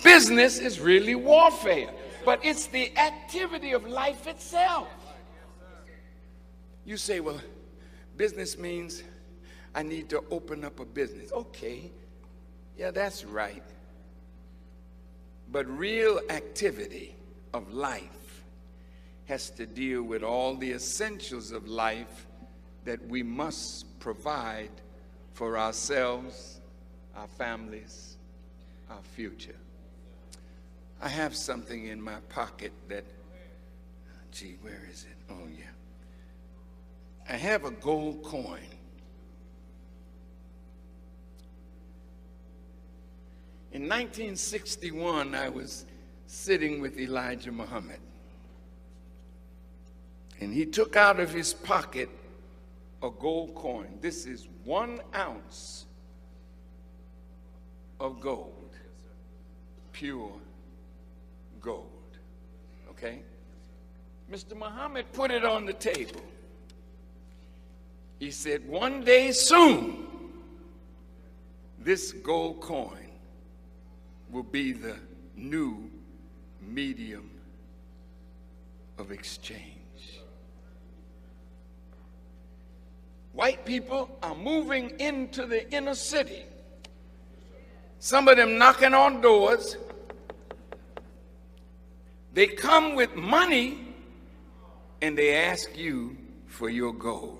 Business is really warfare, but it's the activity of life itself. You say, well, business means I need to open up a business. Okay, yeah, that's right. But real activity of life has to deal with all the essentials of life that we must provide for ourselves, our families, our future. I have something in my pocket that, gee, where is it? Oh, yeah. I have a gold coin. In 1961, I was sitting with Elijah Muhammad, and he took out of his pocket a gold coin. This is 1 ounce of gold, pure gold, okay? Mr. Muhammad put it on the table. He said, one day soon, this gold coin will be the new medium of exchange. White people are moving into the inner city. Some of them knocking on doors. They come with money and they ask you for your gold.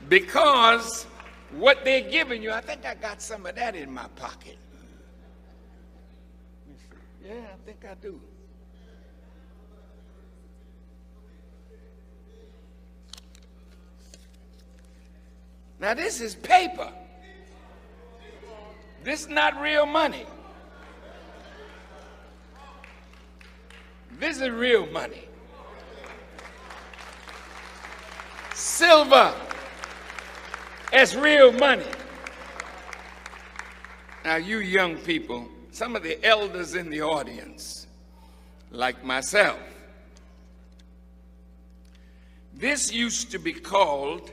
Because what they're giving you, I think I got some of that in my pocket. Yeah, I think I do. Now this is paper. This is not real money. This is real money. Silver as real money. Now you young people, some of the elders in the audience, like myself, this used to be called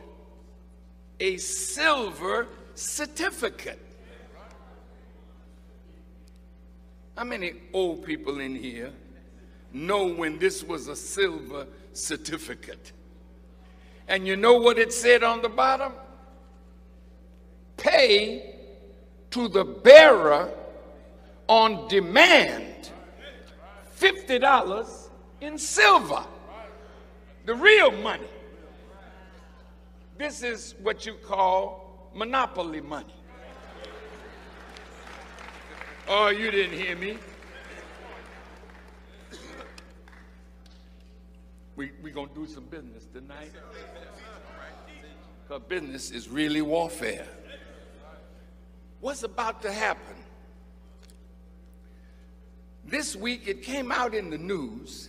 a silver certificate. How many old people in here know when this was a silver certificate? And you know what it said on the bottom? Pay to the bearer on demand $50 in silver, the real money. This is what you call monopoly money. Oh, you didn't hear me. We're going to do some business tonight. Because business is really warfare. What's about to happen? This week it came out in the news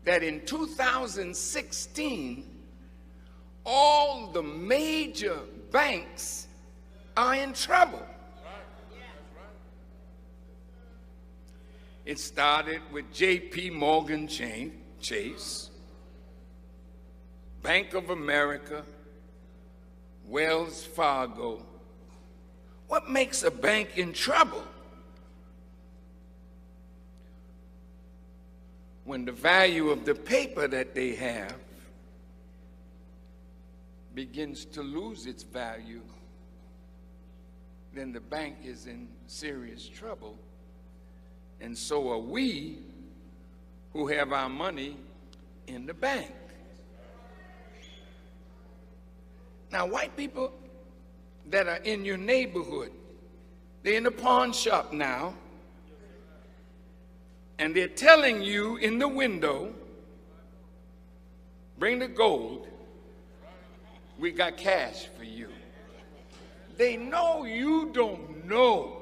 that in 2016, all the major banks are in trouble. It started with J.P. Morgan Chase, Bank of America, Wells Fargo. What makes a bank in trouble? When the value of the paper that they have begins to lose its value, then the bank is in serious trouble. And so are we who have our money in the bank. Now, white people that are in your neighborhood, they're in the pawn shop now, and they're telling you in the window, bring the gold, we got cash for you. They know you don't know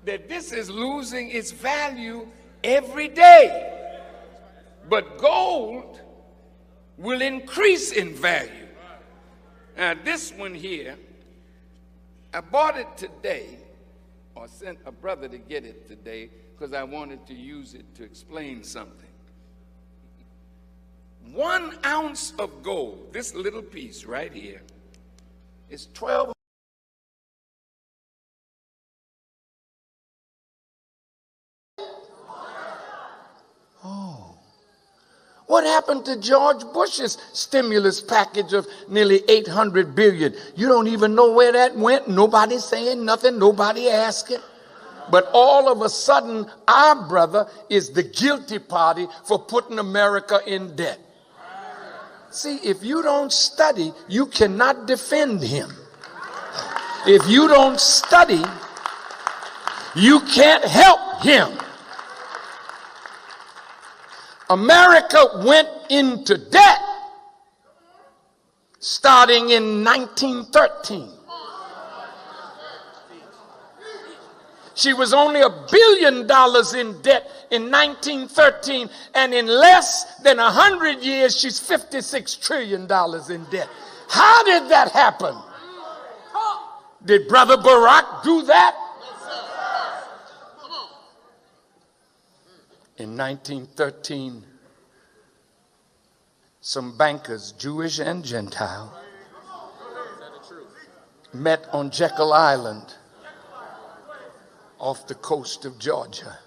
that this is losing its value every day. But gold will increase in value. Now this one here, I bought it today, or sent a brother to get it today, because I wanted to use it to explain something. 1 ounce of gold, this little piece right here, is 12 What happened to George Bush's stimulus package of nearly $800 billion? You don't even know where that went. Nobody's saying nothing. Nobody asking. But all of a sudden, our brother is the guilty party for putting America in debt. See, if you don't study, you cannot defend him. If you don't study, you can't help him. America went into debt starting in 1913. She was only $1 billion in debt in 1913, and in less than 100 years, she's $56 trillion in debt. How did that happen? Did Brother Barack do that? In 1913, some bankers, Jewish and Gentile, met on Jekyll Island off the coast of Georgia.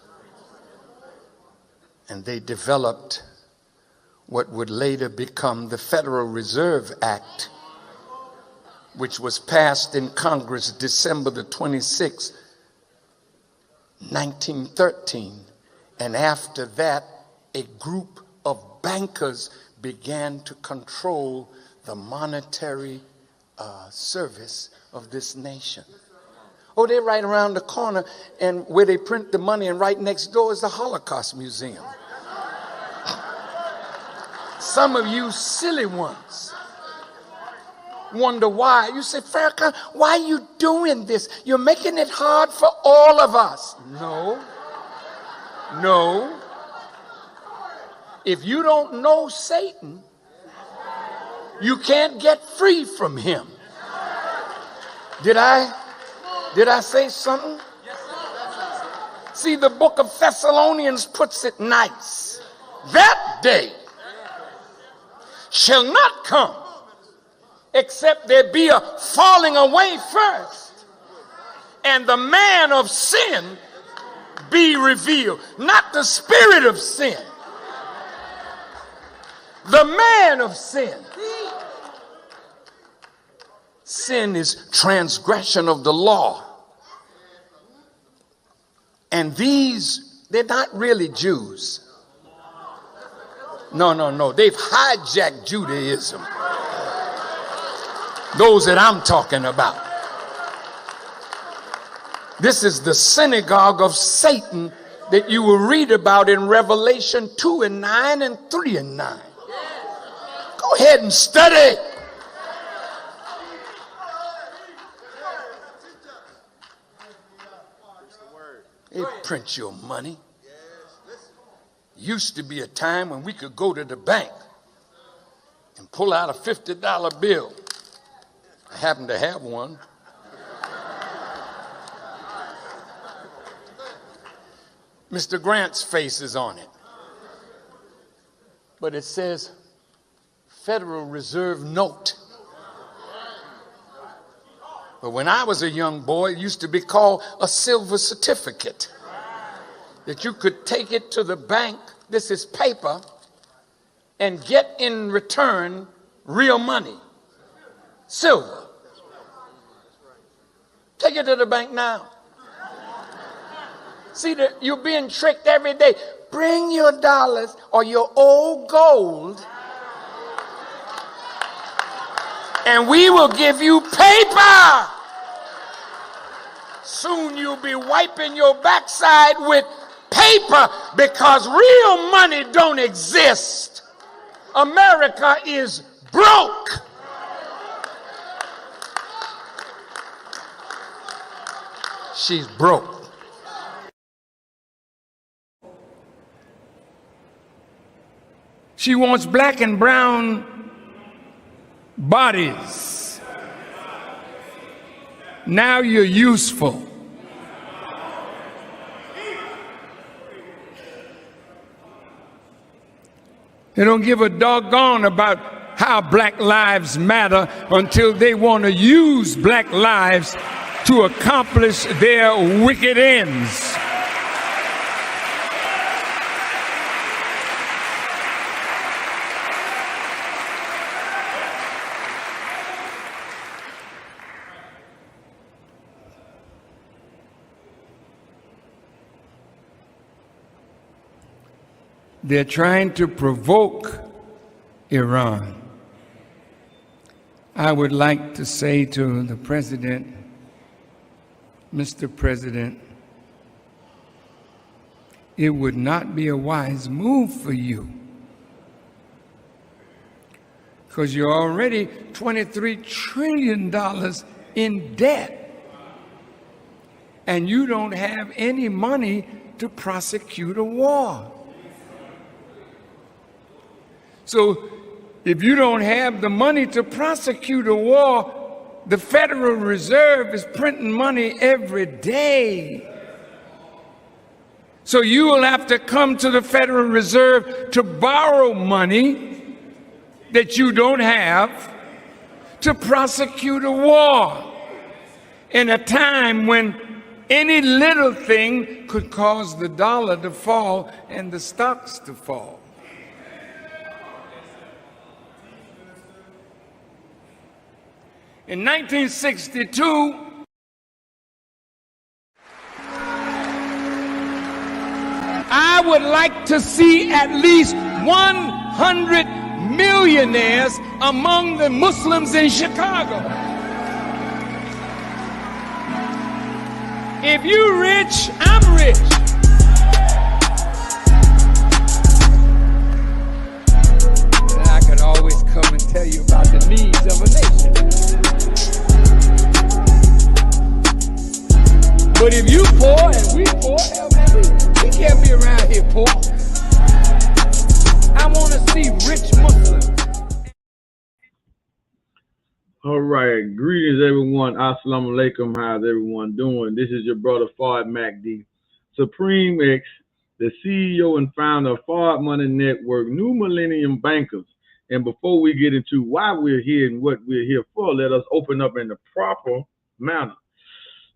And they developed what would later become the Federal Reserve Act, which was passed in Congress December the 26th, 1913. And after that, a group of bankers began to control the monetary service of this nation. Oh, they're right around the corner, and where they print the money, and right next door is the Holocaust Museum. Some of you silly ones wonder why. You say, Farrakhan, why are you doing this? You're making it hard for all of us. No. If you don't know Satan, you can't get free from him. Did I say something? See, the book of Thessalonians puts it nice. That day shall not come except there be a falling away first, and the man of sin be revealed. Not the spirit of sin. The man of sin. Sin is transgression of the law. And these, they're not really Jews. No. They've hijacked Judaism. Those that I'm talking about. This is the synagogue of Satan that you will read about in Revelation 2:9 and 3:9. Go ahead and study. They print your money. Used to be a time when we could go to the bank and pull out a $50 bill. I happen to have one. Mr. Grant's face is on it. But it says Federal Reserve Note. But when I was a young boy, it used to be called a silver certificate. That you could take it to the bank, this is paper, and get in return real money. Silver. Take it to the bank now. See, you're being tricked every day. Bring your dollars or your old gold, and we will give you paper. Soon you'll be wiping your backside with paper because real money don't exist. America is broke. She's broke. She wants black and brown bodies. Now you're useful. They don't give a doggone about how black lives matter until they want to use black lives to accomplish their wicked ends. They're trying to provoke Iran. I would like to say to the president, Mr. President, it would not be a wise move for you, because you're already $23 trillion in debt, and you don't have any money to prosecute a war. So if you don't have the money to prosecute a war, the Federal Reserve is printing money every day. So you will have to come to the Federal Reserve to borrow money that you don't have to prosecute a war in a time when any little thing could cause the dollar to fall and the stocks to fall. In 1962, I would like to see at least 100 millionaires among the Muslims in Chicago. If you're rich, I'm rich. And I can always come and tell you about the needs of a nation. But if you poor and we poor, we can't be around here poor. I want to see rich Muslims. All right, greetings everyone. Assalamu alaikum. How's everyone doing? This is your brother Mahdi, Supreme X, the CEO and founder of Fard Money Network, New Millennium Bankers. And before we get into why we're here and what we're here for, let us open up in the proper manner.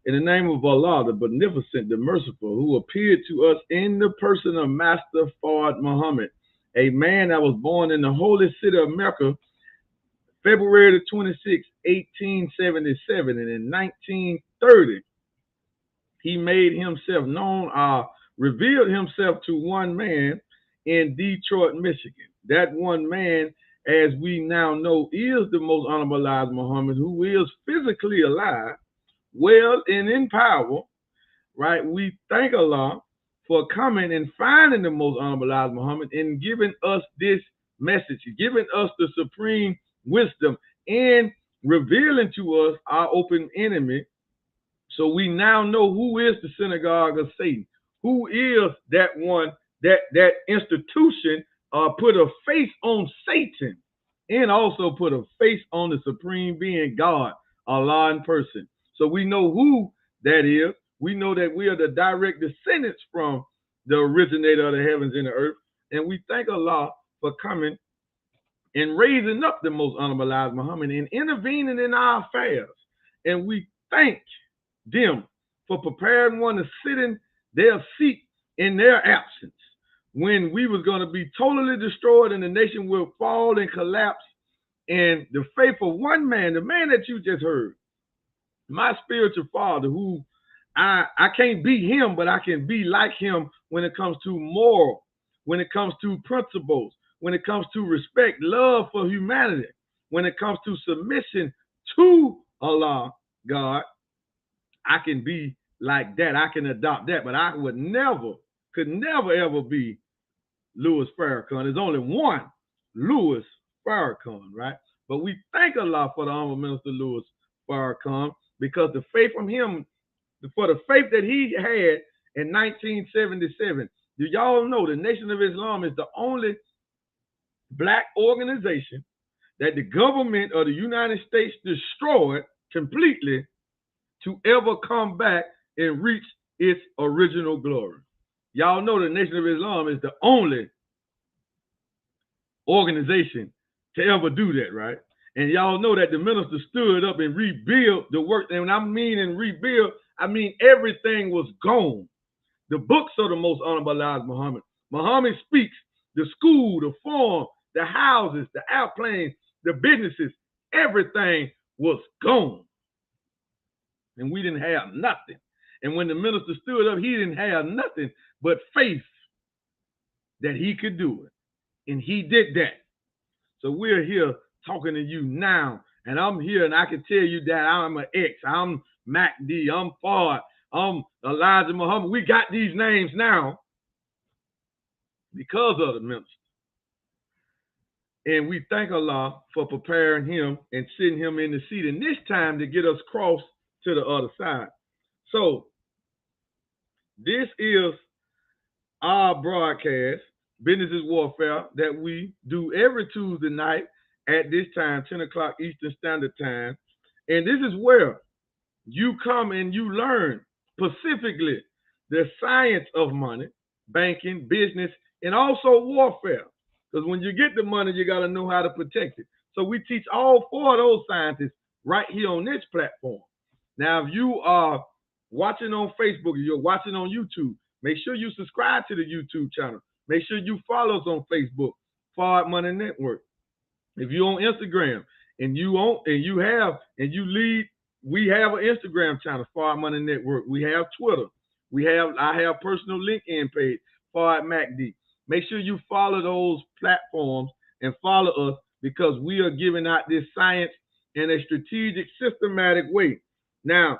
In the name of Allah, the Beneficent, the Merciful, who appeared to us in the person of Master Fard Muhammad, a man that was born in the holy city of Mecca, February the 26th, 1877, and in 1930, he made himself known, revealed himself to one man in Detroit, Michigan. That one man, as we now know, is the most honorable Elijah Muhammad, who is physically alive, well and in power, right? We thank Allah for coming and finding the most honorable Elijah Muhammad and giving us this message, giving us the supreme wisdom and revealing to us our open enemy. So we now know who is the synagogue of Satan, who is that one, that institution put a face on Satan and also put a face on the supreme being God, Allah in person. So we know who that is. We know that we are the direct descendants from the originator of the heavens and the earth. And we thank Allah for coming and raising up the most honorable Elijah Muhammad and intervening in our affairs. And we thank them for preparing one to sit in their seat in their absence when we was going to be totally destroyed and the nation will fall and collapse. And the faith of one man, the man that you just heard, my spiritual father, who I can't be him, but I can be like him when it comes to moral, when it comes to principles, when it comes to respect, love for humanity, when it comes to submission to Allah, God, I can be like that. I can adopt that, but I would never, could never, ever be Louis Farrakhan. There's only one Louis Farrakhan, right? But we thank Allah for the Honorable Minister Louis Farrakhan, because the faith from him, for the faith that he had in 1977, do y'all know the Nation of Islam is the only black organization that the government of the United States destroyed completely to ever come back and reach its original glory. Y'all know the Nation of Islam is the only organization to ever do that, right? And y'all know that the minister stood up and rebuilt the work. And when I mean and rebuild, I mean everything was gone. The books of the most honorable Elijah Muhammad. Muhammad speaks, the school, the farm, the houses, the airplanes, the businesses, everything was gone. And we didn't have nothing. And when the minister stood up, he didn't have nothing but faith that he could do it. And he did that. So we're here talking to you now. And I'm here and I can tell you that I'm an X. I'm Mahdi. I'm Fard. I'm Elijah Muhammad. We got these names now because of the minister. And we thank Allah for preparing him and sitting him in the seat. And this time to get us crossed to the other side. So this is our broadcast, Business is Warfare, that we do every Tuesday night at this time, 10 o'clock Eastern Standard Time. And this is where you come and you learn specifically the science of money, banking, business, and also warfare. Because when you get the money, you got to know how to protect it. So we teach all four of those sciences right here on this platform. Now, if you are watching on Facebook, if you're watching on YouTube, make sure you subscribe to the YouTube channel. Make sure you follow us on Facebook, Fard Money Network. If you're on Instagram and we have an Instagram channel, Fard Money Network. We have Twitter. I have personal LinkedIn page, Fard Mahdi. Make sure you follow those platforms and follow us because we are giving out this science in a strategic, systematic way. Now,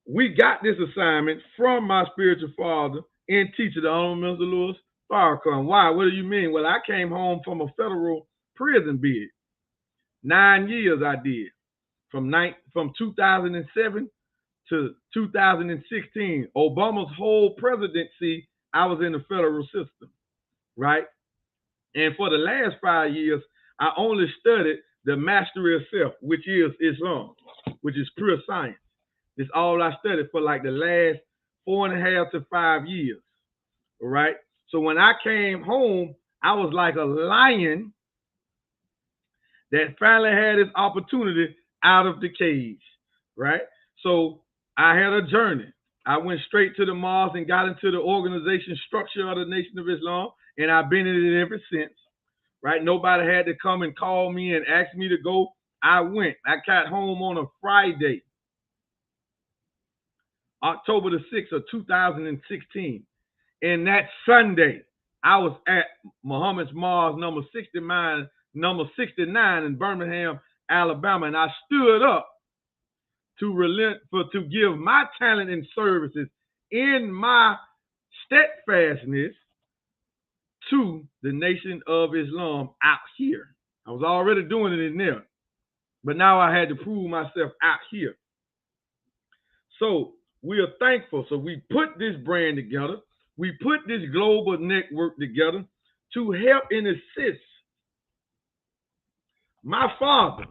we got this assignment from my spiritual father and teacher, the Honorable Minister Louis Farrakhan. Why? What do you mean? Well, I came home from a federal prison bid. 9 years I did. From 2007 to 2016. Obama's whole presidency, I was in the federal system, right? And for the last 5 years, I only studied the mastery of self, which is Islam, which is pure science. It's all I studied for like the last 4.5 to 5 years, all right? So when I came home, I was like a lion that finally had its opportunity out of the cage, right? So I had a journey. I went straight to the Mars and got into the organization structure of the Nation of Islam, and I've been in it ever since, right? Nobody had to come and call me and ask me to go. I went. I got home on a Friday, October the 6th of 2016. And that Sunday, I was at Muhammad's Mars number 69 in Birmingham, Alabama, and I stood up to give my talent and services in my steadfastness to the Nation of Islam out here. I was already doing it in there, but now I had to prove myself out here. So we are thankful. So we put this brand together. We put this global network together to help and assist my father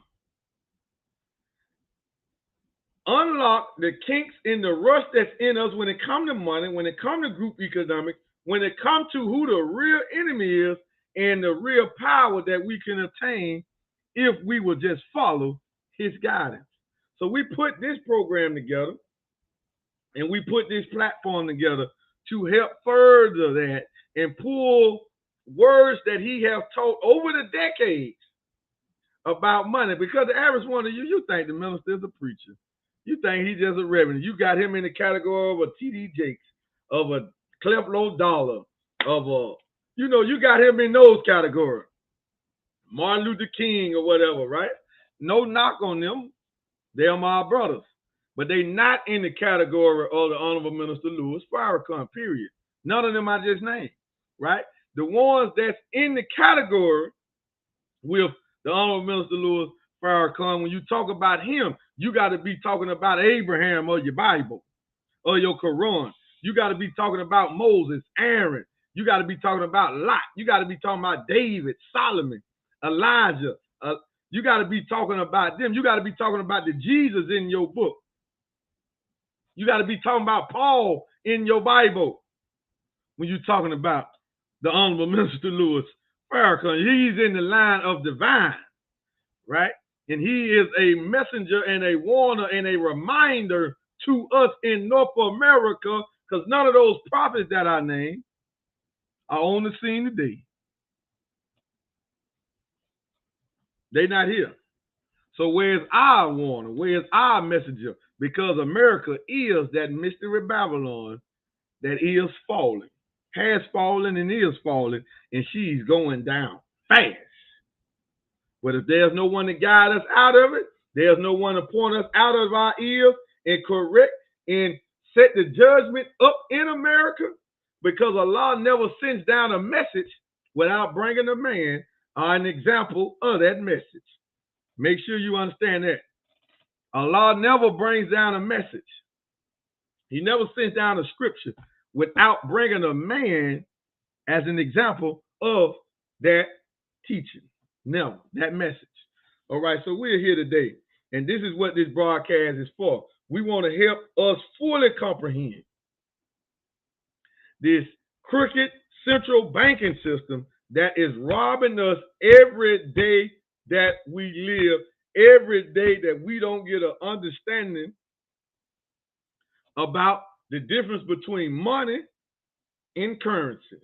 unlock the kinks in the rust that's in us when it comes to money, when it comes to group economics, when it comes to who the real enemy is and the real power that we can attain if we will just follow his guidance. So we put this program together and we put this platform together to help further that and pull words that he has taught over the decades about money. Because the average one of you think the minister is a preacher. You think he's just a reverend. You got him in the category of a T.D. Jakes, of a Creflo Dollar, of a, you got him in those categories. Martin Luther King or whatever, right? No knock on them. They're my brothers. But they not in the category of the Honorable Minister Louis Farrakhan, period. None of them I just named, right? The ones that's in the category with the Honorable Minister Louis Farrakhan, when you talk about him, you got to be talking about Abraham or your Bible or your Quran. You got to be talking about Moses, Aaron. You got to be talking about Lot. You got to be talking about David, Solomon, Elijah. You got to be talking about them. You got to be talking about the Jesus in your book. You got to be talking about Paul in your Bible when you're talking about the Honorable Minister Louis Farrakhan. He's in the line of divine, right? And he is a messenger and a warner and a reminder to us in North America, because none of those prophets that I named are on the scene today. They're not here. So where's our warner? Where's our messenger? Because America is that mystery Babylon that is falling, has fallen and is falling, and she's going down fast. But if there's no one to guide us out of it, there's no one to point us out of our ears and correct and set the judgment up in America, because Allah never sends down a message without bringing a man or an example of that message. Make sure you understand that. Allah never brings down a message. He never sends down a scripture without bringing a man as an example of that teaching. Never, that message. All right, so we're here today, and this is what this broadcast is for. We want to help us fully comprehend this crooked central banking system that is robbing us every day that we live, every day that we don't get an understanding about the difference between money and currency,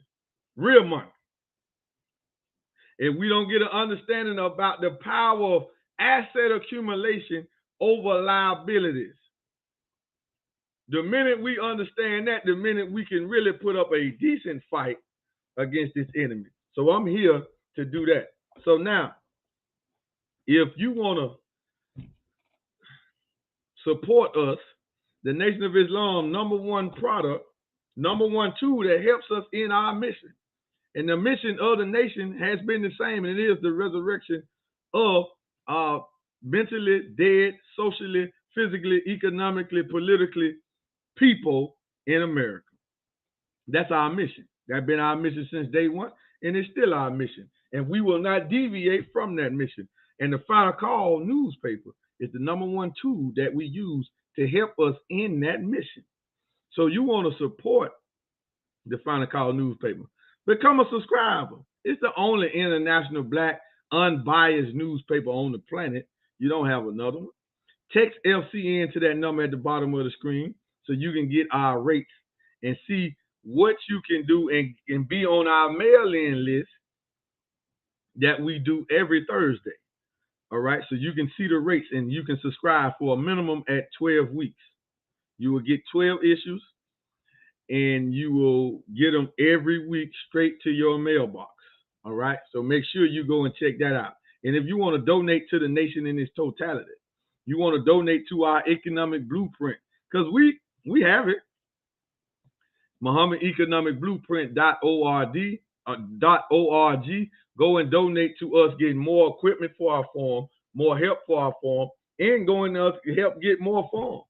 real money. If we don't get an understanding about the power of asset accumulation over liabilities, the minute we understand that, the minute we can really put up a decent fight against this enemy. So I'm here to do that. So now, if you want to support us, the Nation of Islam #1 product, #1 tool that helps us in our mission. And the mission of the nation has been the same, and it is the resurrection of mentally dead, socially, physically, economically, politically people in America. That's our mission. That's been our mission since day one, and it's still our mission. And we will not deviate from that mission. And the Final Call newspaper is the #1 tool that we use to help us in that mission. So you want to support the Final Call newspaper, become a subscriber. It's the only international black unbiased newspaper on the planet. You don't have another one. Text FCN to that number at the bottom of the screen so you can get our rates and see what you can do and be on our mail-in list that we do every Thursday. All right, so you can see the rates and you can subscribe for a minimum at 12 weeks. You will get 12 issues and you will get them every week straight to your mailbox. All right, so make sure you go and check that out. And if you want to donate to the nation in its totality, you want to donate to our economic blueprint, because we have it. MuhammadEconomicBlueprint.org. Go and donate to us, get more equipment for our farm, more help for our farm, and going to help get more farm.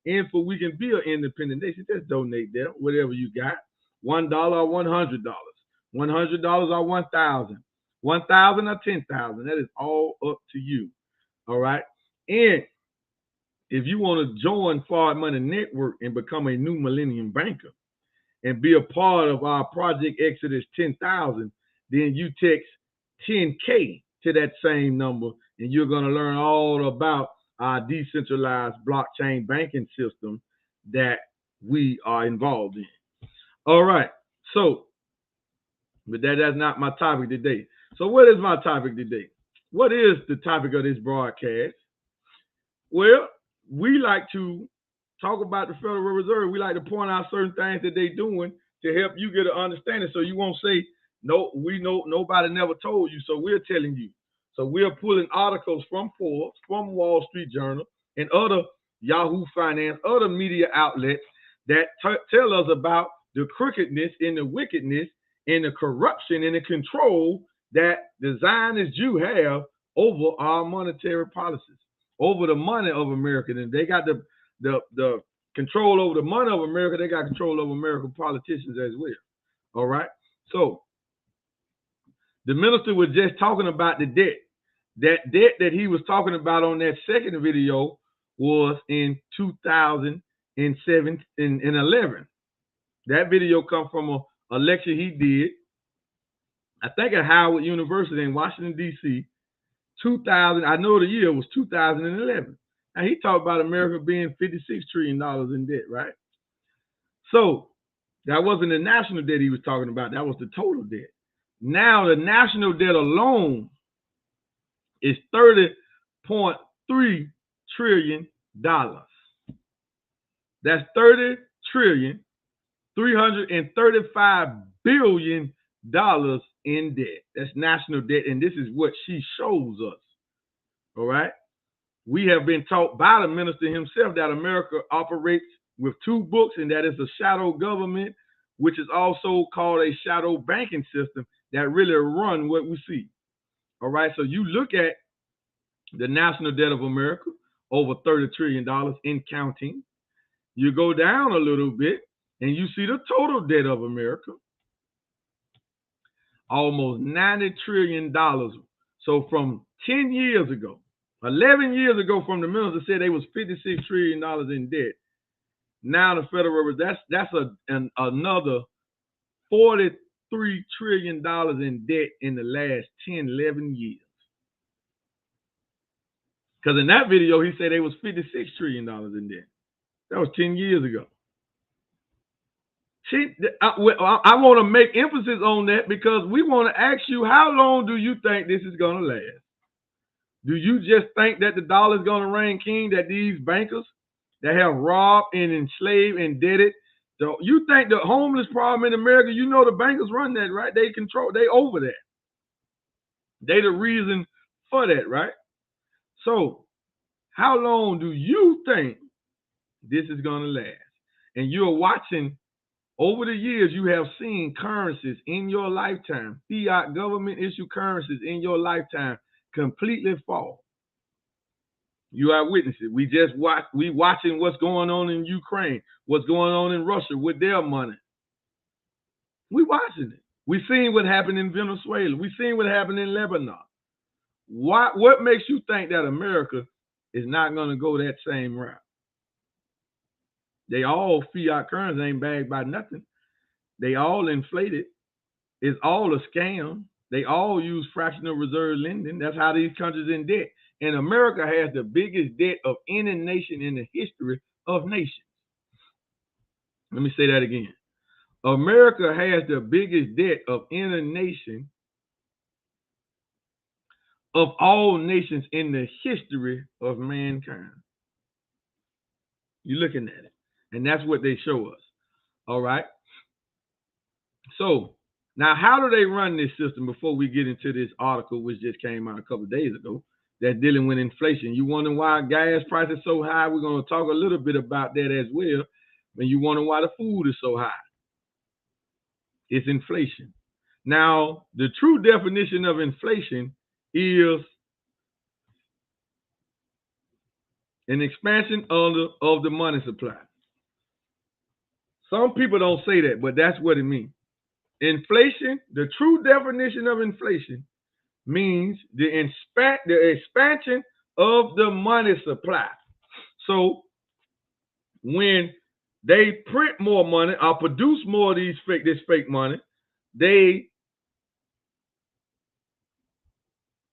And for we can be an independent nation, just donate there, whatever you got. $1 or $100. $100 or 1,000. 1,000 or 10,000. That is all up to you. All right. And if you want to join Forward Money Network and become a new Millennium Banker and be a part of our Project Exodus 10,000, then you text 10K to that same number, and you're going to learn all about our decentralized blockchain banking system that we are involved in. All right. So, but that's not my topic today. So what is my topic today? What is the topic of this broadcast? Well, we like to talk about the Federal Reserve. We like to point out certain things that they're doing to help you get an understanding, so you won't say, no, we know nobody never told you, so we're telling you. So we're pulling articles from Forbes, from Wall Street Journal, and other Yahoo Finance, other media outlets that tell us about the crookedness and the wickedness and the corruption and the control that the Zionists Jew have over our monetary policies, over the money of America. And they got the control over the money of America. They got control over American politicians as well. All right. So the minister was just talking about the debt. That debt that he was talking about on that second video was in 2007 and 11. That video come from a lecture he did, I think at Howard University in Washington, D.C. 2000, I know the year was 2011. And he talked about America being $56 trillion in debt, right? So that wasn't the national debt he was talking about. That was the total debt. Now the national debt alone is $30.3 trillion. That's $30 trillion $335 billion in debt. That's national debt, and this is what she shows us. All right? We have been taught by the minister himself that America operates with two books, and that is a shadow government, which is also called a shadow banking system that really run what we see. All right, so you look at the national debt of America, over $30 trillion in counting. You go down a little bit, and you see the total debt of America, almost $90 trillion. So from 10 years ago, 11 years ago, from the minister said they was $56 trillion in debt. Now the Federal Reserve, that's another $43 trillion in debt in the last 10, 11 years. Because in that video, he said they was $56 trillion in debt. That was 10 years ago. I want to make emphasis on that because we want to ask you, how long do you think this is going to last? Do you just think that the dollar is going to reign king, that these bankers that have robbed and enslaved and indebted, so you think the homeless problem in America, you know the bankers run that, right? They over that. They the reason for that, right? So how long do you think this is going to last? And you're watching, over the years, you have seen currencies in your lifetime, fiat government issue currencies in your lifetime completely fall. You are witnesses. We watching what's going on in Ukraine, what's going on in Russia with their money. We watching it. We seen what happened in Venezuela. We seen what happened in Lebanon. What makes you think that America is not going to go that same route? They all fiat currency ain't bagged by nothing. They all inflated. It's all a scam. They all use fractional reserve lending. That's how these countries in debt. And America has the biggest debt of any nation in the history of nations. Let me say that again. America has the biggest debt of any nation, of all nations in the history of mankind. You're looking at it. And that's what they show us. All right. So now, how do they run this system before we get into this article, which just came out a couple of days ago, that's dealing with inflation? You wonder why gas prices so high? We're going to talk a little bit about that as well. And you wonder why the food is so high. It's inflation. Now, the true definition of inflation is an expansion of the money supply. Some people don't say that, but that's what it means. Inflation, the true definition of inflation, means the expansion of the money supply. So when they print more money or produce more of this fake money, they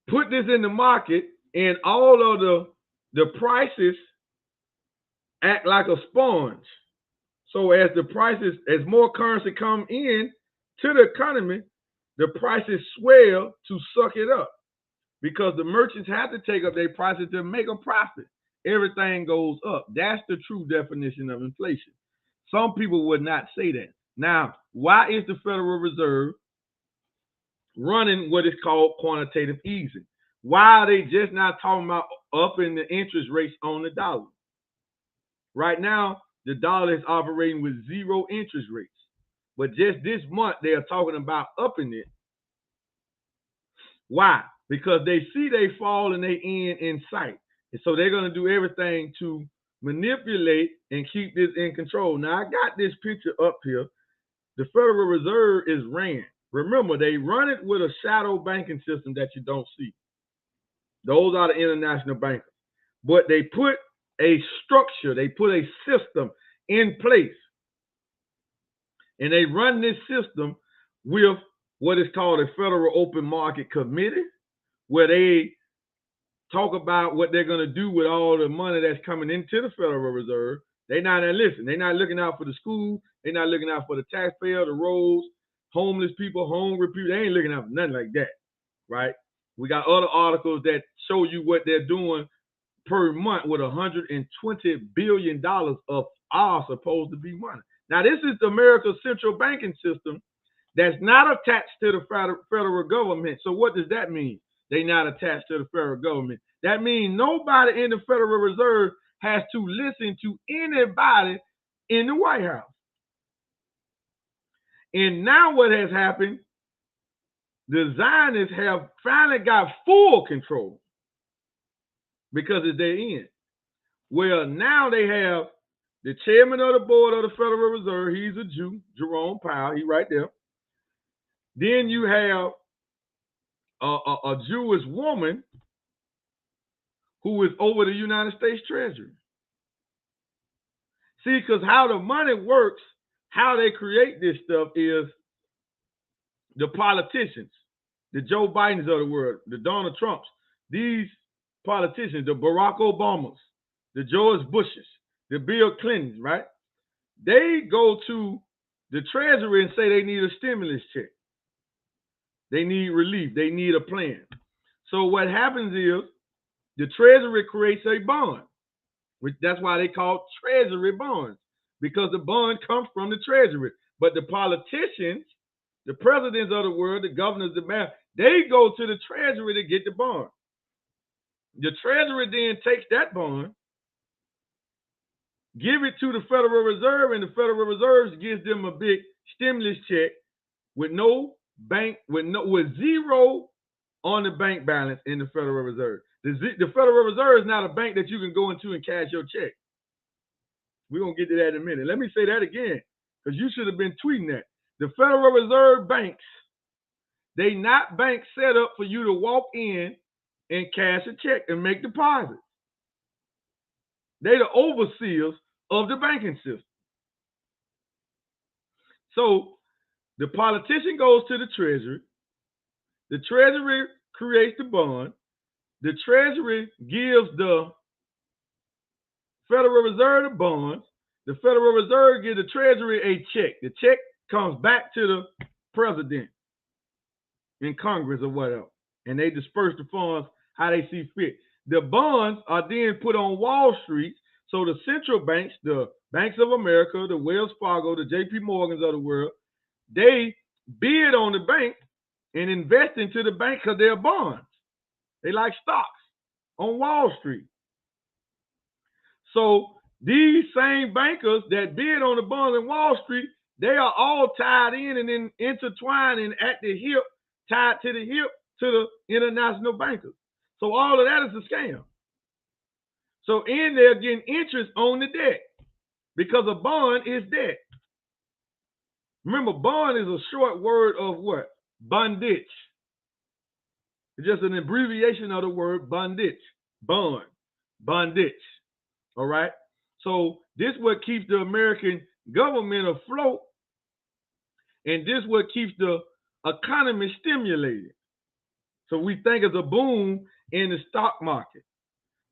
put this in the market, and all of the prices act like a sponge. So as more currency come in to the economy, the prices swell to suck it up, because the merchants have to take up their prices to make a profit. Everything goes up. That's the true definition of inflation. Some people would not say that. Now, why is the Federal Reserve running what is called quantitative easing? Why are they just not talking about upping the interest rates on the dollar? Right now, the dollar is operating with 0 interest rates. But just this month, they are talking about upping it. Why? Because they see they fall and they end in sight. And so they're going to do everything to manipulate and keep this in control. Now, I got this picture up here. The Federal Reserve is ran. Remember, they run it with a shadow banking system that you don't see. Those are the international bankers. But they put a structure, they put a system in place. And they run this system with what is called a Federal Open Market Committee, where they talk about what they're going to do with all the money that's coming into the Federal Reserve. They're not looking out for the school. They're not looking out for the taxpayer, the roads, homeless people, hungry people. They ain't looking out for nothing like that, right? We got other articles that show you what they're doing per month with $120 billion of our supposed to be money. Now, this is America's central banking system that's not attached to the federal government. So what does that mean? They're not attached to the federal government. That means nobody in the Federal Reserve has to listen to anybody in the White House. And now what has happened, the Zionists have finally got full control because it's their end. Well, now they have the chairman of the board of the Federal Reserve. He's a Jew, Jerome Powell. He's right there. Then you have a Jewish woman who is over the United States Treasury. See, because how the money works, how they create this stuff is the politicians, the Joe Bidens of the world, the Donald Trumps, these politicians, the Barack Obamas, the George Bushes, the Bill Clintons, right? They go to the Treasury and say they need a stimulus check. They need relief. They need a plan. So what happens is the Treasury creates a bond, which that's why they call Treasury bonds, because the bond comes from the Treasury. But the politicians, the presidents of the world, the governors, the mayors, they go to the Treasury to get the bond. The Treasury then takes that bond, give it to the Federal Reserve, and the Federal Reserve gives them a big stimulus check with no bank, with zero on the bank balance in the Federal Reserve. The Federal Reserve is not a bank that you can go into and cash your check. We're going to get to that in a minute. Let me say that again, because you should have been tweeting that. The Federal Reserve banks, they not banks set up for you to walk in and cash a check and make deposits. They're the overseers of the banking system. So the politician goes to the Treasury. The Treasury creates the bond. The Treasury gives the Federal Reserve the bonds. The Federal Reserve gives the Treasury a check. The check comes back to the president in Congress or whatever, and they disperse the funds how they see fit. The bonds are then put on Wall Street, so the central banks, the Banks of America, the Wells Fargo, the JP Morgans of the world, they bid on the bank and invest into the bank because they're bonds. They like stocks on Wall Street. So these same bankers that bid on the bonds in Wall Street, they are all tied in and then intertwined and at the hip, tied to the hip to the international bankers. So all of that is a scam. So in there getting interest on the debt because a bond is debt. Remember, bond is a short word of what? Bondage. It's just an abbreviation of the word bondage. Bond. Bondage. All right? So this is what keeps the American government afloat, and this is what keeps the economy stimulated. So we think it's a boom in the stock market,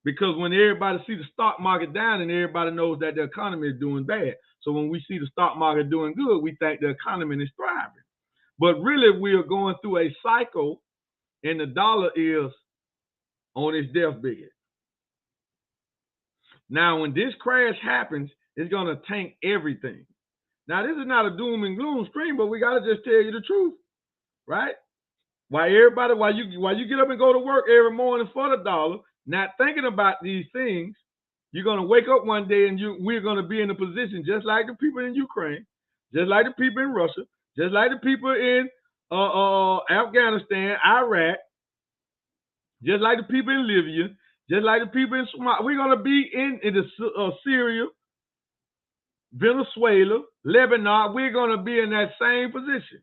because when everybody sees the stock market down, and everybody knows that the economy is doing bad. So when we see the stock market doing good, we think the economy is thriving. But really, we are going through a cycle, and the dollar is on its deathbed. Now, when this crash happens, it's going to tank everything. Now, this is not a doom and gloom stream, but we got to just tell you the truth, right? While you get up and go to work every morning for the dollar, not thinking about these things, you're going to wake up one day and we're going to be in a position just like the people in Ukraine, just like the people in Russia, just like the people in Afghanistan, Iraq, just like the people in Libya, just like the people in Somalia. We're going to be in Syria, Venezuela, Lebanon. We're going to be in that same position.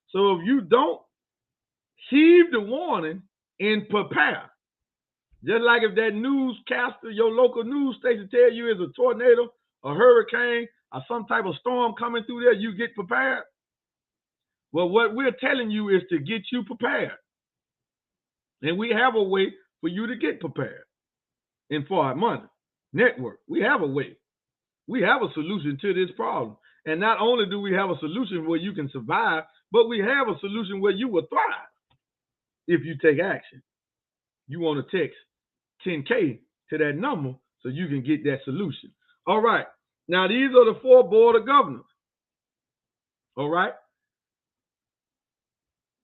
So if you don't heed the warning and prepare, just like if that newscaster, your local news station tell you it's a tornado, a hurricane, or some type of storm coming through there, you get prepared. Well, what we're telling you is to get you prepared. And we have a way for you to get prepared. In Forward Money Network, we have a way. We have a solution to this problem. And not only do we have a solution where you can survive, but we have a solution where you will thrive if you take action. You want to text 10K to that number so you can get that solution. All right. Now, these are the 4 board of governors. All right.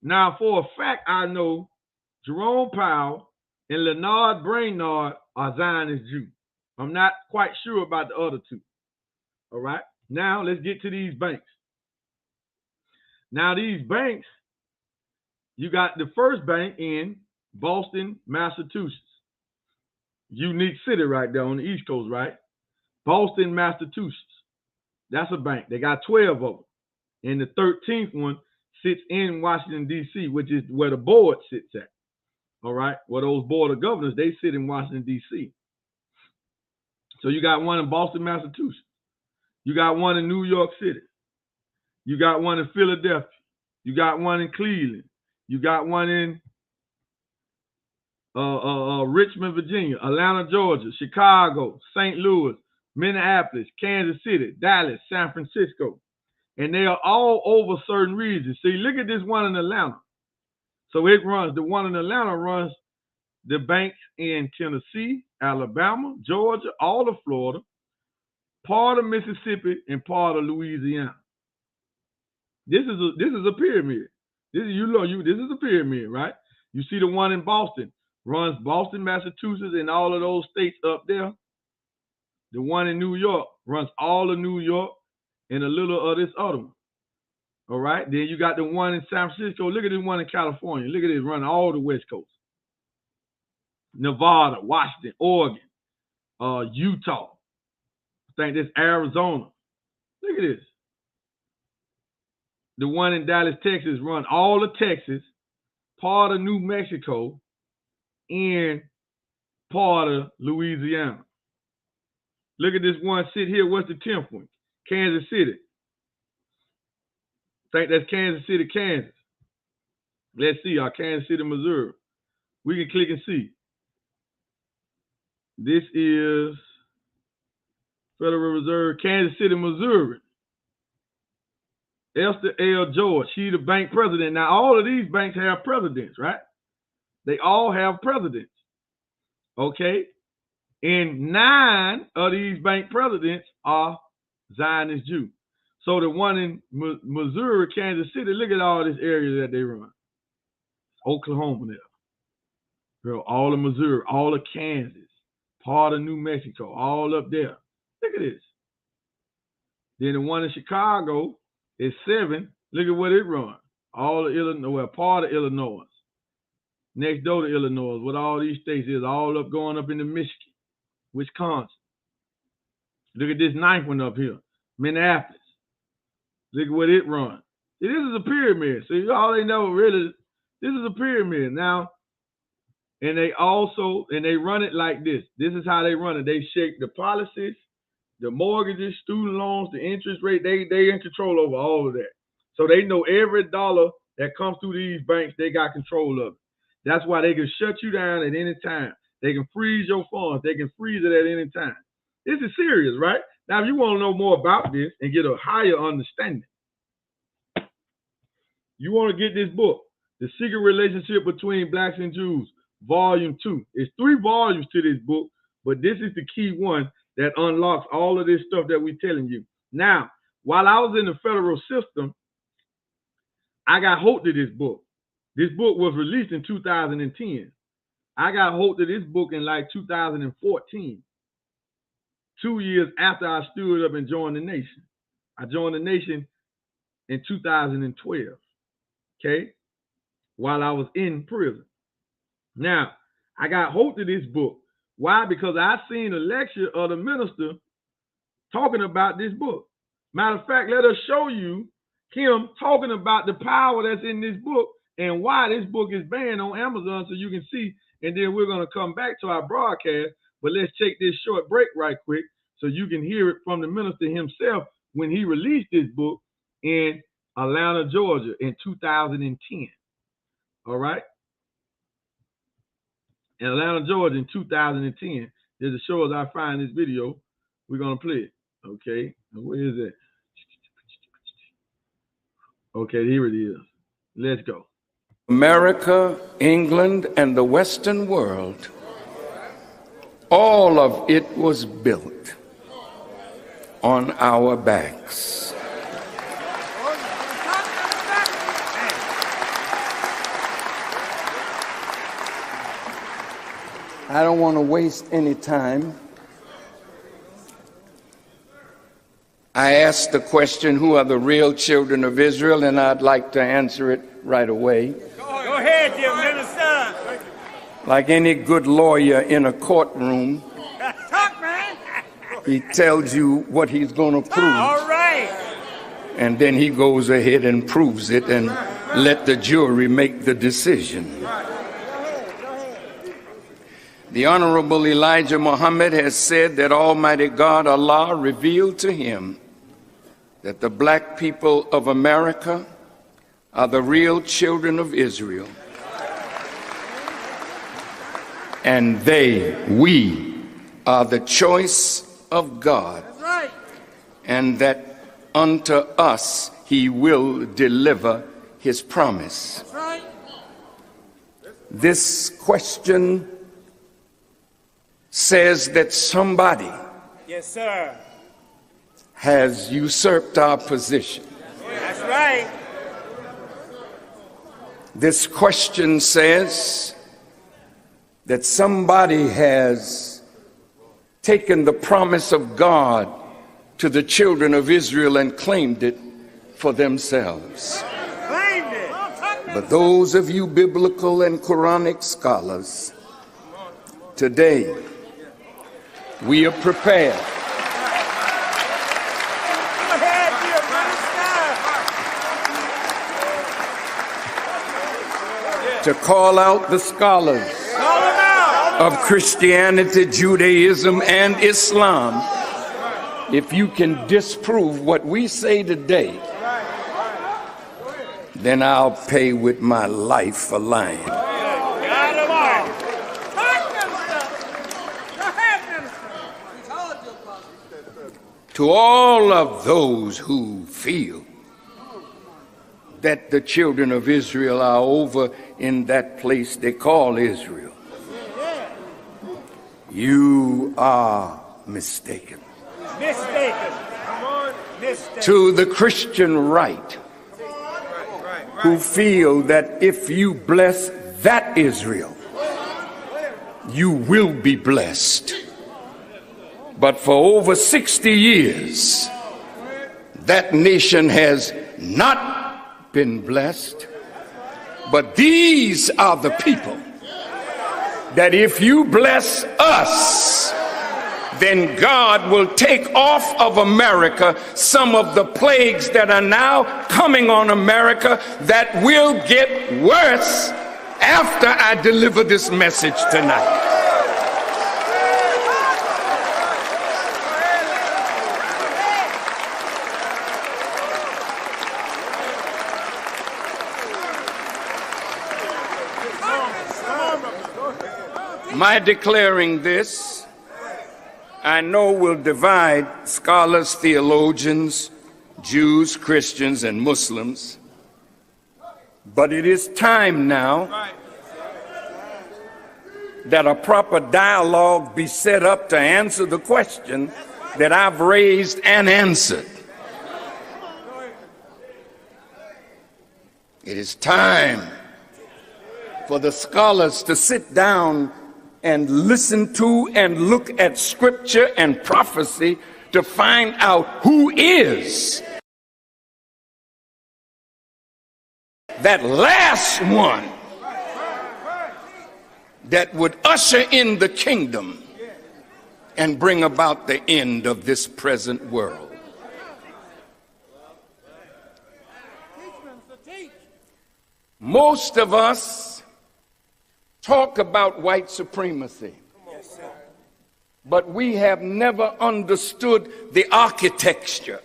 Now, for a fact, I know Jerome Powell and Leonard Brainard are Zionist Jews. I'm not quite sure about the other 2. All right. Now, let's get to these banks. Now, these banks, you got the first bank in Boston, Massachusetts. Unique city right there on the East Coast, right? Boston, Massachusetts. That's a bank. They got 12 of them. And the 13th one sits in Washington, D.C., which is where the board sits at. All right? Well, those board of governors, they sit in Washington, D.C. So you got one in Boston, Massachusetts. You got one in New York City. You got one in Philadelphia. You got one in Cleveland. You got one in Richmond, Virginia, Atlanta, Georgia, Chicago, St. Louis, Minneapolis, Kansas City, Dallas, San Francisco. And they are all over certain regions. See, look at this one in Atlanta. So it runs, the one in Atlanta runs the banks in Tennessee, Alabama, Georgia, all of Florida, part of Mississippi, and part of Louisiana. This is a pyramid. This is a pyramid, right? You see the one in Boston runs Boston, Massachusetts, and all of those states up there. The one in New York runs all of New York and a little of this other one. All right. Then you got the one in San Francisco. Look at this one in California. Look at this, running all the West Coast. Nevada, Washington, Oregon, Utah. I think this Arizona. Look at this. The one in Dallas, Texas, run all of Texas, part of New Mexico, and part of Louisiana. Look at this one sit here. What's the 10th one? Kansas City. I think that's Kansas City, Kansas. Let's see, Kansas City, Missouri. We can click and see. This is Federal Reserve, Kansas City, Missouri. Esther L. George, she's the bank president. Now, all of these banks have presidents, right? They all have presidents. Okay? And 9 of these bank presidents are Zionist Jews. So the one in Missouri, Kansas City, look at all this area that they run. Oklahoma there. Girl, all of Missouri, all of Kansas, part of New Mexico, all up there. Look at this. Then the one in Chicago is 7. Look at what it runs. All of Illinois, well, part of Illinois. Next door to Illinois, what all these states is, all up going up into Michigan, Wisconsin. Look at this 9th one up here, Minneapolis. Look at what it runs. See, this is a pyramid. See, y'all ain't never really, this is a pyramid. Now, and they run it like this. This is how they run it. They shake the policies, the mortgages, student loans, the interest rate. They in control over all of that. So they know every dollar that comes through these banks, they got control of it. That's why they can shut you down at any time. They can freeze your funds. They can freeze it at any time. This is serious, right? Now, if you want to know more about this and get a higher understanding, you want to get this book, The Secret Relationship Between Blacks and Jews, Volume 2. It's 3 volumes to this book, but this is the key one that unlocks all of this stuff that we're telling you. Now, while I was in the federal system, I got hold of this book. This book was released in 2010. I got hold of this book in like 2014, 2 years after I stood up and joined the nation. I joined the nation in 2012, okay, while I was in prison. Now, I got hold of this book. Why? Because I seen a lecture of the minister talking about this book. Matter of fact, let us show you him talking about the power that's in this book and why this book is banned on Amazon so you can see. And then we're going to come back to our broadcast. But let's take this short break right quick so you can hear it from the minister himself when he released this book in Atlanta, Georgia in 2010. All right? In Atlanta, Georgia in 2010. There's a show as I find this video. We're going to play it. Okay? Where is it? Okay, here it is. Let's go. America, England, and the Western world, all of it was built on our backs. I don't want to waste any time. I asked the question, who are the real children of Israel? And I'd like to answer it right away. Go ahead, dear minister. Like any good lawyer in a courtroom, Talk, man. he tells you what he's going to prove. All right. And then he goes ahead and proves it and let the jury make the decision. The Honorable Elijah Muhammad has said that Almighty God, Allah, revealed to him that the black people of America are the real children of Israel. And we are the choice of God. That's right. And that unto us he will deliver his promise. That's right. This question says that somebody Yes, sir. has usurped our position. That's right. This question says that somebody has taken the promise of God to the children of Israel and claimed it for themselves. Claimed it. But those of you biblical and Quranic scholars, today we are prepared Go ahead, dear minister. to call out the scholars Call him out. of Christianity, Judaism, and Islam. If you can disprove what we say today, then I'll pay with my life for lying. Got him all. Talk, minister. Go ahead, minister. To all of those who feel that the children of Israel are over in that place they call Israel, you are mistaken. Mistaken. Mistaken. To the Christian right, who feel that if you bless that Israel, you will be blessed. But for over 60 years, that nation has not been blessed. But these are the people that if you bless us, then God will take off of America some of the plagues that are now coming on America that will get worse after I deliver this message tonight. My declaring this, I know, will divide scholars, theologians, Jews, Christians, and Muslims. But it is time now that a proper dialogue be set up to answer the question that I've raised and answered. It is time for the scholars to sit down and listen to and look at scripture and prophecy to find out who is that last one that would usher in the kingdom and bring about the end of this present world. Most of us talk about white supremacy, but we have never understood the architecture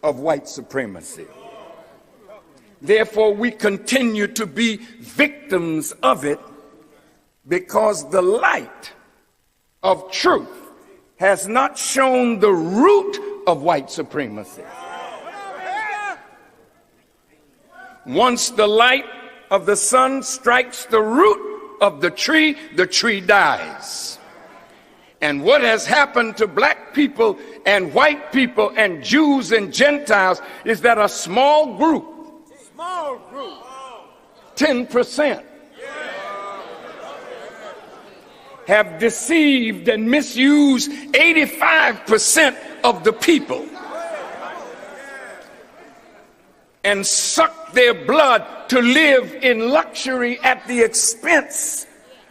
of white supremacy. Therefore, we continue to be victims of it because the light of truth has not shown the root of white supremacy. Once the light of the sun strikes the root of the tree dies. And what has happened to black people and white people and Jews and Gentiles is that a small group, 10%, have deceived and misused 85% of the people and sucked their blood to live in luxury at the expense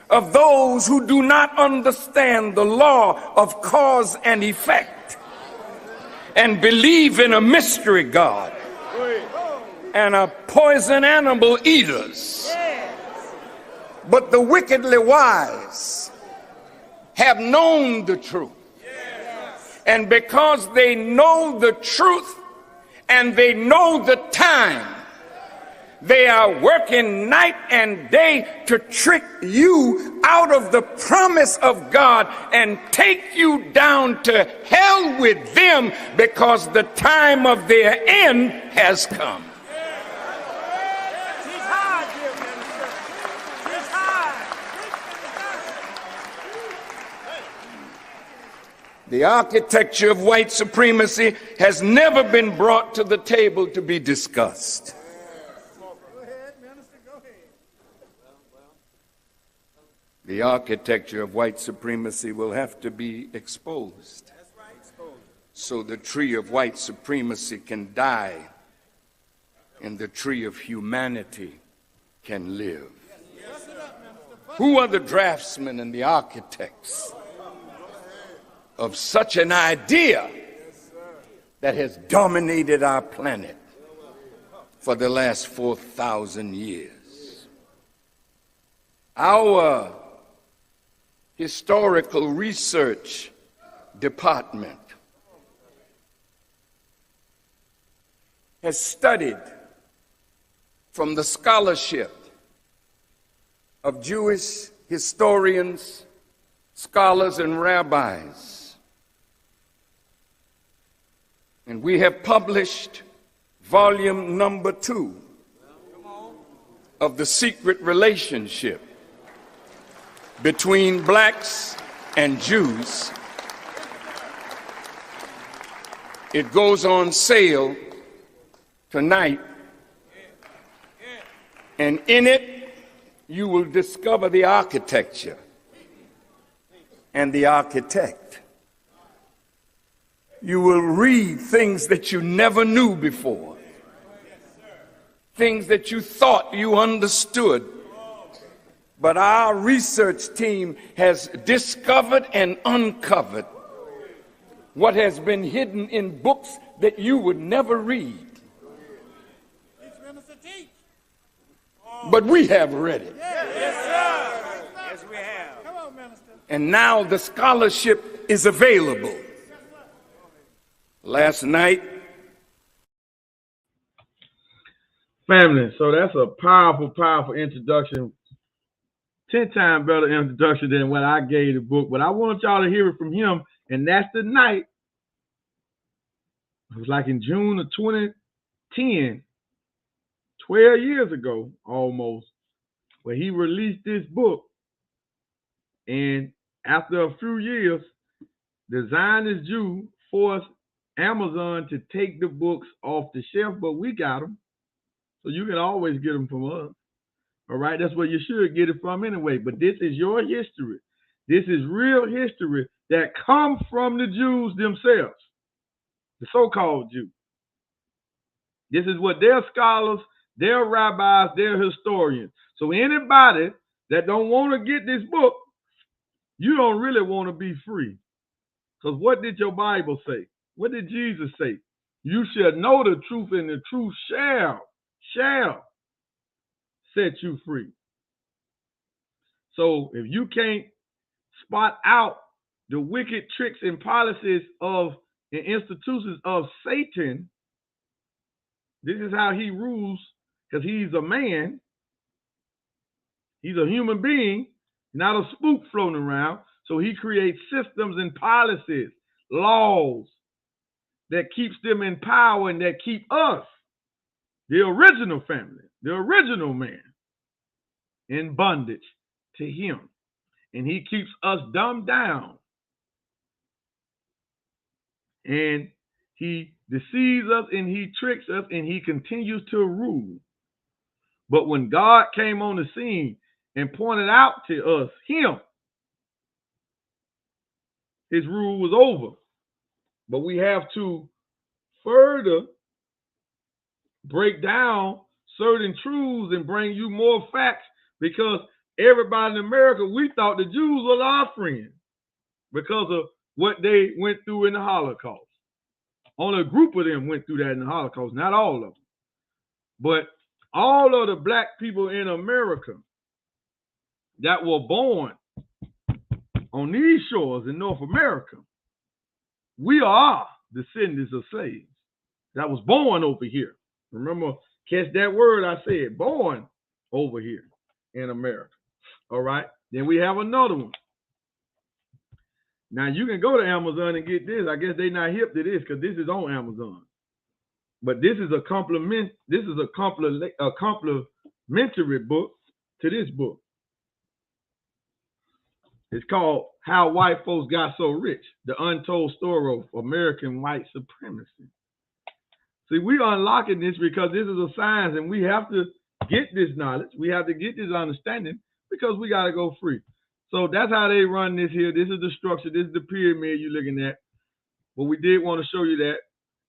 of those who do not understand the law of cause and effect and believe in a mystery God and are poison animal eaters. But the wickedly wise have known the truth. And because they know the truth and they know the time, they are working night and day to trick you out of the promise of God and take you down to hell with them, because the time of their end has come. The architecture of white supremacy has never been brought to the table to be discussed. The architecture of white supremacy will have to be exposed so the tree of white supremacy can die and the tree of humanity can live. Who are the draftsmen and the architects of such an idea that has dominated our planet for the last 4,000 years? Our historical research department has studied from the scholarship of Jewish historians, scholars, and rabbis. And we have published volume number 2 of The Secret Relationship Between Blacks and Jews. It goes on sale tonight, and in it you will discover the architecture and the architect. You will read things that you never knew before, things that you thought you understood. But our research team has discovered and uncovered what has been hidden in books that you would never read. But we have read it. Yes, sir. Yes, we have. Come on, Minister. And now the scholarship is available. Last night, family, so that's a powerful, powerful introduction. 10 times better introduction than what I gave the book. But I want y'all to hear it from him. And that's the night. It was like in June of 2010, 12 years ago almost, where he released this book. And after a few years, the Zionist Jew forced Amazon to take the books off the shelf, but we got them. So you can always get them from us. All right, that's where you should get it from anyway. But this is your history. This is real history that comes from the Jews themselves, the so-called Jews. This is what their scholars, their rabbis, their historians. So anybody that don't want to get this book, you don't really want to be free. Because what did your Bible say? What did Jesus say? You shall know the truth, and the truth shall set you free. So if you can't spot out the wicked tricks and policies of and institutions of Satan, this is how he rules, because he's a man. He's a human being, not a spook floating around. So he creates systems and policies, laws that keeps them in power and that keep us, the original family, the original man, in bondage to him. And he keeps us dumbed down and he deceives us and he tricks us and he continues to rule. But when God came on the scene and pointed out to us him, his rule was over. But we have to further break down certain truths and bring you more facts, because everybody in America, we thought the Jews were our friends because of what they went through in the Holocaust. Only a group of them went through that in the Holocaust, not all of them. But all of the black people in America that were born on these shores in North America, we are descendants of slaves that was born over here. Remember, catch that word I said, born over here in America. All right. Then we have another one. Now you can go to Amazon and get this. I guess they're not hip to this because this is on Amazon. But this is a complement. This is a complimentary book to this book. It's called How White Folks Got So Rich: The Untold Story of American White Supremacy. See, we are unlocking this because this is a science, and we have to get this knowledge. We have to get this understanding because we got to go free. So that's how they run this here. This is the structure. This is the pyramid you're looking at. But we did want to show you that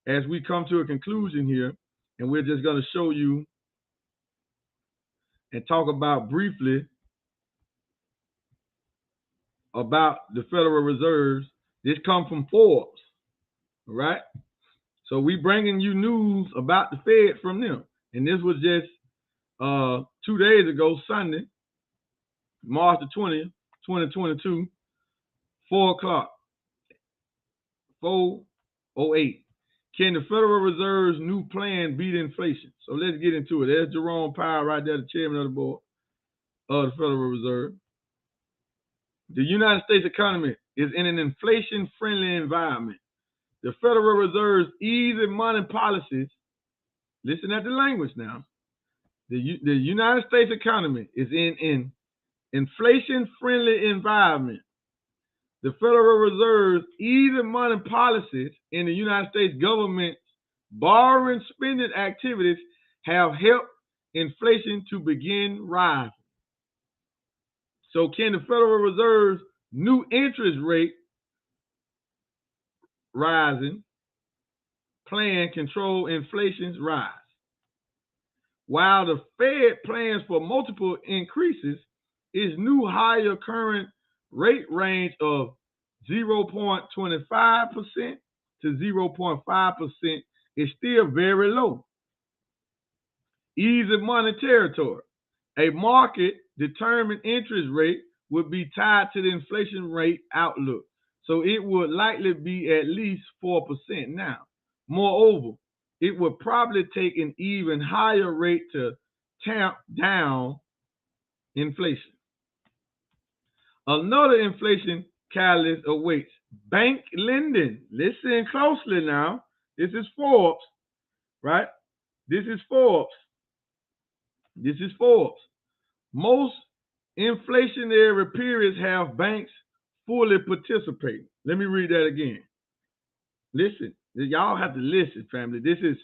as we come to a conclusion here, and we're just going to show you and talk about briefly about the Federal Reserves. This comes from Forbes, all right? So we bringing you news about the Fed from them. And this was just 2 days ago, Sunday, March the 20th, 2022, 4 o'clock, 4:08. Can the Federal Reserve's new plan beat inflation? So let's get into it. There's Jerome Powell right there, the chairman of the board of the Federal Reserve. The United States economy is in an inflation-friendly environment. The Federal Reserve's easy money policies, listen at the language now. The United States economy is in an inflation-friendly environment. The Federal Reserve's easy money policies in the United States government's borrowing spending activities have helped inflation to begin rising. So can the Federal Reserve's new interest rate rising plan control inflation's rise? While the Fed plans for multiple increases, its new higher current rate range of 0.25% to 0.5% is still very low. Easy money territory. A market-determined interest rate would be tied to the inflation rate outlook, so it would likely be at least 4% now. Moreover, it would probably take an even higher rate to tamp down inflation. Another inflation catalyst awaits: bank lending. Listen closely now. This is Forbes, right? This is Forbes. This is Forbes. Most inflationary periods have banks fully participating. Let me read that again. Listen, y'all have to listen, family. This is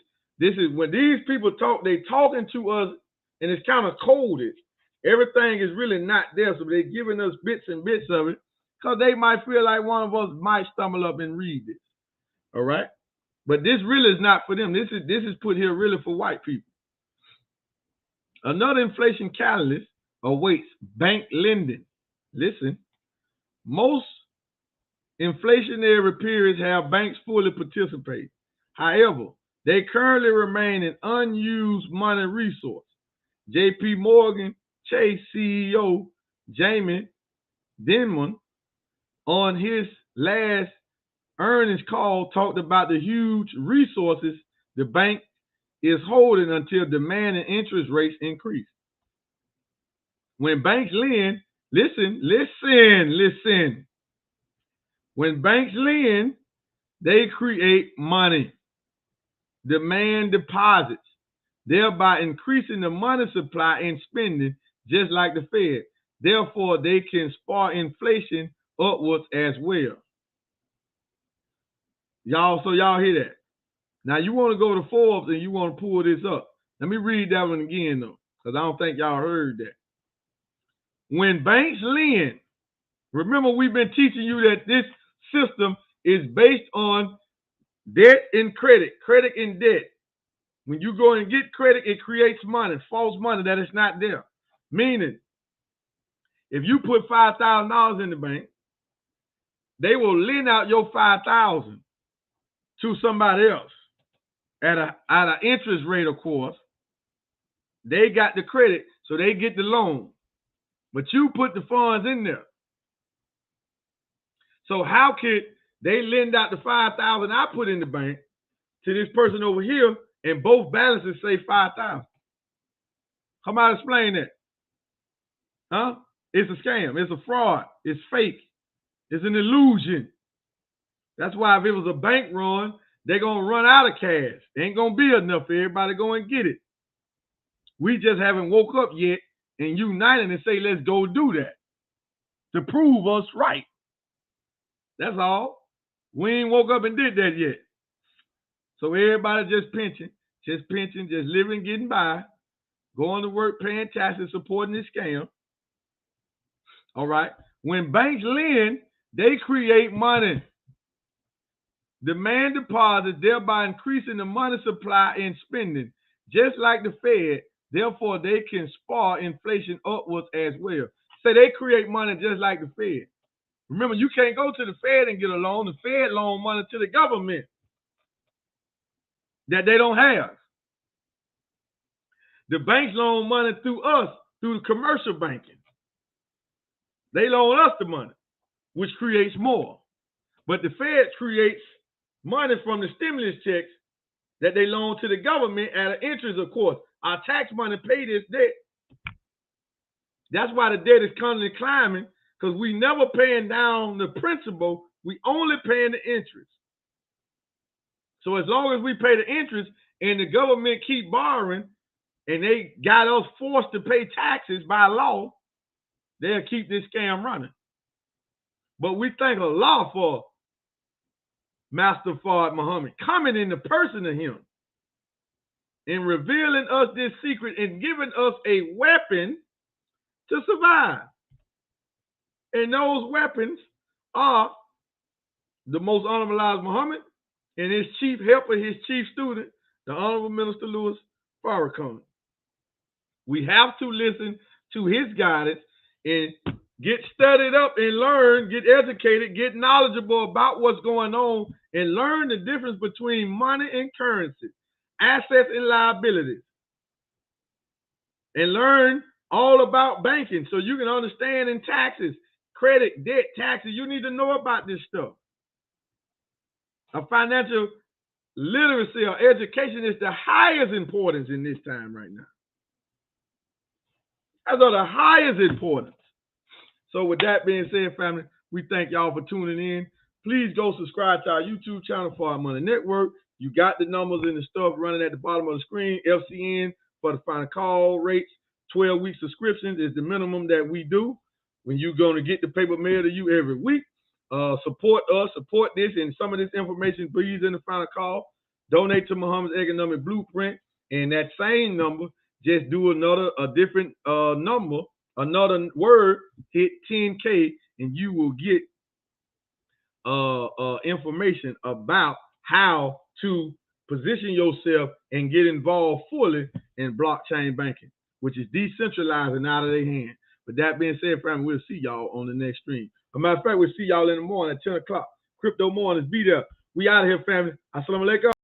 when these people talk, they talking to us, and it's kind of coded. Everything is really not there, so they're giving us bits and bits of it because they might feel like one of us might stumble up and read this. All right, but this really is not for them. This is put here really for white people. Another inflation catalyst awaits: bank lending. Listen, most inflationary periods have banks fully participate. However, they currently remain an unused money resource. J.P. Morgan Chase CEO Jamie Dimon, on his last earnings call, talked about the huge resources the bank is holding until demand and interest rates increase. When banks lend, listen. When banks lend, they create money, demand deposits, thereby increasing the money supply and spending, just like the Fed. Therefore, they can spark inflation upwards as well. So y'all hear that? Now you want to go to Forbes and you want to pull this up. Let me read that one again though, because I don't think y'all heard that. When banks lend, remember we've been teaching you that this system is based on debt and credit and debt. When you go and get credit, it creates money, false money that is not there. Meaning, if you put $5,000 in the bank, they will lend out your $5,000 to somebody else at an interest rate, of course. They got the credit, so they get the loan. But you put the funds in there. So how could they lend out the $5,000 I put in the bank to this person over here, and both balances say $5,000? Come on, explain that. Huh? It's a scam. It's a fraud. It's fake. It's an illusion. That's why if it was a bank run, they're going to run out of cash. There ain't going to be enough for everybody to go and get it. We just haven't woke up yet and united and say, let's go do that to prove us right. That's all. We ain't woke up and did that yet. So everybody just pinching, just living, getting by, going to work, paying taxes, supporting this scam. All right. When banks lend, they create money. Demand deposits, thereby increasing the money supply and spending, just like the Fed. Therefore, they can spur inflation upwards as well. So they create money just like the Fed. Remember, you can't go to the Fed and get a loan. The Fed loan money to the government that they don't have. The banks loan money through us, through the commercial banking. They loan us the money, which creates more. But the Fed creates money from the stimulus checks that they loan to the government at an interest, of course. Our tax money pay this debt. That's why the debt is constantly climbing, because we never paying down the principal. We only paying the interest. So as long as we pay the interest and the government keep borrowing and they got us forced to pay taxes by law, they'll keep this scam running. But we thank Allah for Master Fard Muhammad coming in the person of him and revealing us this secret and giving us a weapon to survive. And those weapons are the most honorable Elijah Muhammad and his chief helper, his chief student, the Honorable Minister Louis Farrakhan. We have to listen to his guidance and get studied up and learn, get educated, get knowledgeable about what's going on, and learn the difference between money and currency, assets and liabilities, and learn all about banking so you can understand in taxes, credit, debt, taxes. You need to know about this stuff. A financial literacy or education is the highest importance in this time right now. That's of the highest importance. So with that being said, family, we thank y'all for tuning in. Please go subscribe to our YouTube channel for our Money Network. You got the numbers and the stuff running at the bottom of the screen. FCN for the final call rates. 12-week subscriptions is the minimum that we do. When you're going to get the paper mail to you every week. Support us, support this, and some of this information, please, in the final call. Donate to Muhammad's Economic Blueprint. And that same number, just do a different number, another word, hit 10K, and you will get information about how to position yourself and get involved fully in blockchain banking, which is decentralized and out of their hands. With that being said, family, we'll see y'all on the next stream. As a matter of fact, we'll see y'all in the morning at 10 o'clock. Crypto Mornings, be there. We out of here, family. Assalamu alaikum.